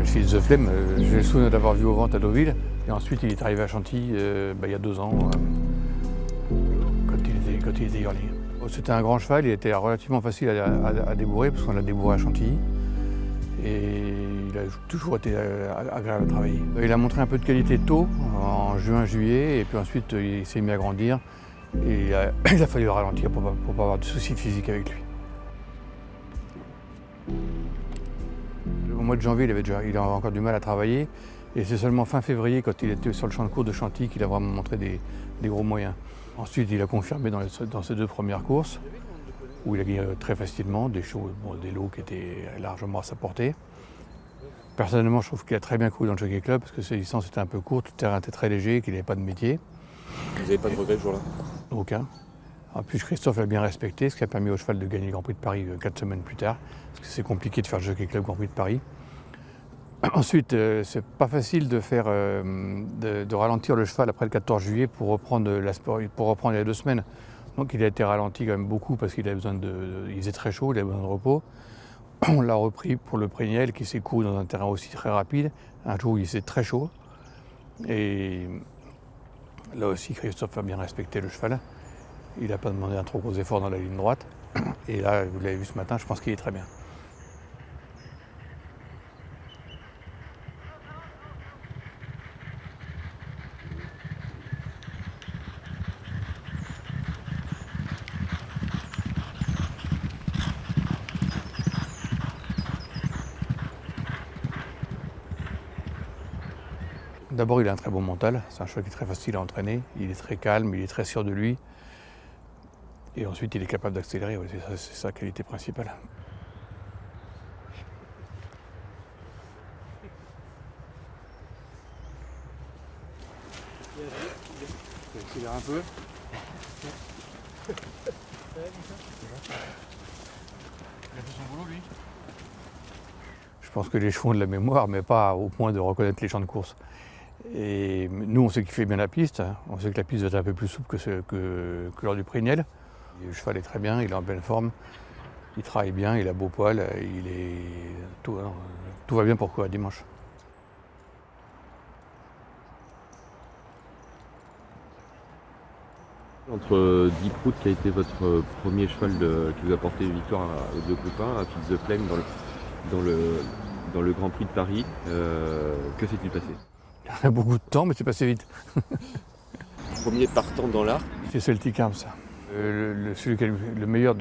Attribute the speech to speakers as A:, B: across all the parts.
A: cheville de Flemme, j'ai le souvenir d'avoir vu au Ventes à Deauville. Et ensuite, il est arrivé à Chantilly il y a 2 ans, quand il était yearling. C'était un grand cheval, il était relativement facile à débourrer, parce qu'on l'a débourré à Chantilly. Et il a toujours été agréable à travailler. Il a montré un peu de qualité tôt, en juin-juillet, et puis ensuite il s'est mis à grandir. Et il a fallu le ralentir pour ne pas avoir de soucis physiques avec lui. Au mois de janvier, il avait encore du mal à travailler. Et c'est seulement fin février, quand il était sur le champ de course de Chantilly, qu'il a vraiment montré des gros moyens. Ensuite, il a confirmé dans ses 2 premières courses, où il a gagné très facilement, des lots qui étaient largement à sa portée. Personnellement, je trouve qu'il a très bien couru dans le Jockey Club, parce que ses distances étaient un peu courtes, le terrain était très léger, qu'il n'avait pas de métier.
B: Vous n'avez pas de regrets ce jour-là?
A: Aucun. En plus, Christophe l'a bien respecté, ce qui a permis au cheval de gagner le Grand Prix de Paris 4 semaines plus tard, parce que c'est compliqué de faire le Jockey Club Grand Prix de Paris. Ensuite, c'est pas facile de ralentir le cheval après le 14 juillet pour reprendre les 2 semaines. Donc il a été ralenti quand même beaucoup parce qu'il il faisait très chaud, il avait besoin de repos. On l'a repris pour le Préniel qui s'est couru dans un terrain aussi très rapide. Un jour où il faisait très chaud. Et là aussi, Christophe a bien respecté le cheval. Il n'a pas demandé un trop gros effort dans la ligne droite. Et là, vous l'avez vu ce matin, je pense qu'il est très bien. D'abord, il a un très bon mental. C'est un cheval qui est très facile à entraîner. Il est très calme, il est très sûr de lui. Et ensuite, il est capable d'accélérer. Ouais, c'est sa qualité principale. Il accélère un peu. Il a fait son boulot, lui. Je pense que les chevaux ont de la mémoire, mais pas au point de reconnaître les champs de course. Et nous, on sait qu'il fait bien la piste. On sait que la piste va être un peu plus souple que lors du Préniel. Le cheval est très bien, il est en pleine forme. Il travaille bien, il a beau poil, tout va bien pour courir dimanche.
B: Entre Deep Route, qui a été votre premier cheval qui vous a porté une victoire aux 2 copains, à Fitz the Flame dans le Grand Prix de Paris, que s'est-il passé?
A: Il y a beaucoup de temps, mais c'est passé vite.
B: Premier partant dans l'art.
A: C'est Celtic Arms. Le meilleur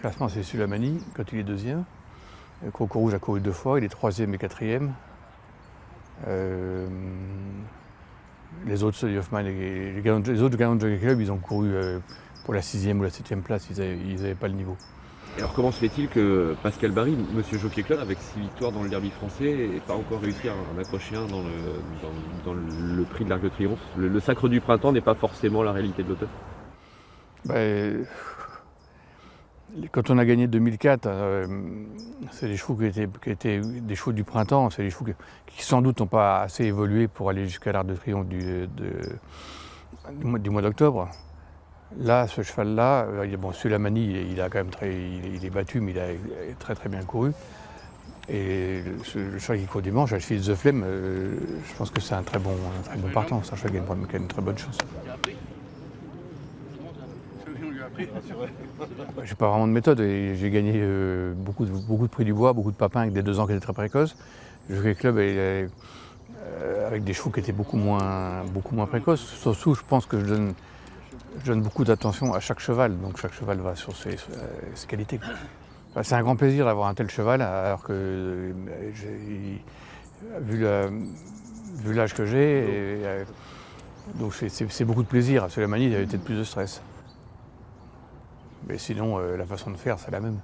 A: classement, c'est Sulamani, quand il est 2e. Coco Rouge a couru 2 fois, il est 3e et 4e. Les autres, Study of Mine et les autres gagnants de Jockey Club, ils ont couru pour la 6e ou la 7e place, ils n'avaient pas le niveau.
B: Et alors comment se fait-il que Pascal Barry, monsieur Jockey Club, avec 6 victoires dans le derby français, n'ait pas encore réussi à en accrocher un dans le prix de l'Arc de Triomphe? Le sacre du printemps n'est pas forcément la réalité de l'automne?
A: Quand on a gagné 2004, c'est des chevaux qui étaient des chevaux du printemps, c'est des chevaux qui sans doute n'ont pas assez évolué pour aller jusqu'à l'Arc de Triomphe du mois d'octobre. Là, ce cheval-là, Sulamani, il est battu, mais il a très très bien couru. Et le cheval qui court dimanche, à Fitz the Flame, je pense que c'est un très bon partant. C'est un cheval qui a une très bonne chance. J'ai pas vraiment de méthode et j'ai gagné beaucoup de prix du bois, beaucoup de papins avec des 2 ans qui étaient très précoces. Le Jockey Club avec des chevaux qui étaient beaucoup moins précoces. Surtout, je pense que je donne beaucoup d'attention à chaque cheval, donc chaque cheval va sur ses qualités. Enfin, c'est un grand plaisir d'avoir un tel cheval, alors que vu l'âge que j'ai, donc c'est beaucoup de plaisir. À Sulamani, il y avait peut-être plus de stress. Mais sinon, la façon de faire, c'est la même.